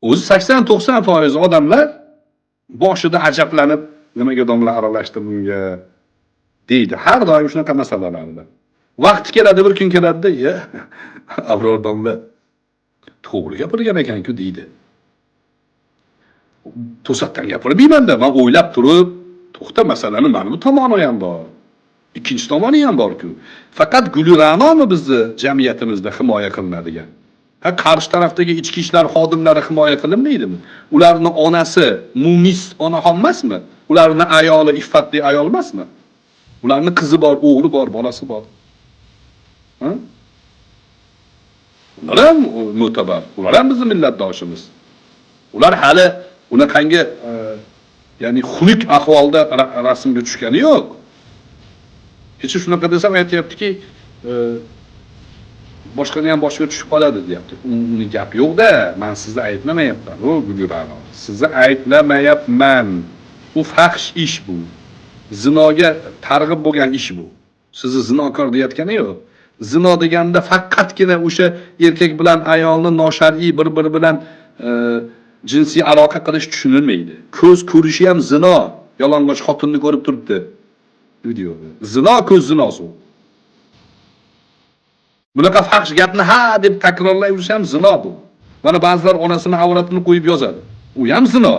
O'zi 80-90% odamlar boshida ajablanib, nimaga domla aralashdi bunga deydi. Har doim shunaqa masalalarda. Vaqti keladi, bir kun keladida, "Ya, Abror domla to'g'ri gapirgan ekan-ku" deydi. To'satdan gapirmayman-da, men o'ylab turib, to'xta, masalani mana bu tomoni ham bor. Ikkinchi tomoni ham bor-ku. Faqat Gulira'nomi bizni jamiyatimizda himoya qilinadigan? Qarshi tarafdagi ichki ishlar xodimlari himoya qilinmaydimi? Ularning onasi munis onaxon emasmi? Ularning ayoli iffatli ayol emasmi? Ularning qizi bor, o'g'li bor, bolasi bor. Ha? Ular ham mo'tabar. Ular ham bizning millatdoshimiz. Ular hali unaqangi ya'ni xunuk ahvolda rasmga tushgani yo'q. Kecha shunaqa desam aytayaptiki, boshqani ham boshiga tushib qoladi deyapti. Uni gap yo'q-da, men sizni aytmayapman. O Gulira'no, sizni aytmayapman. Bu fahsh ish bu. Zinoga targ'ib bo'lgan ish bu. Sizni zinokor deyotgani yo'q. Zino deganda faqatgina o'sha erkak bilan ayolni noshar'iy bir-biri bilan jinsiy aloqa qilish tushunilmaydi. Ko'z ko'rishi ham zino. Yalang'och xotinni ko'rib turibdi. Videoda. Zino ko'z zinosi. Bunaqa fahsh gapni ha deb takrorlayversa ham zino bu. Mana ba'zilar onasining avratini qo'yib yozadi. U ham zino.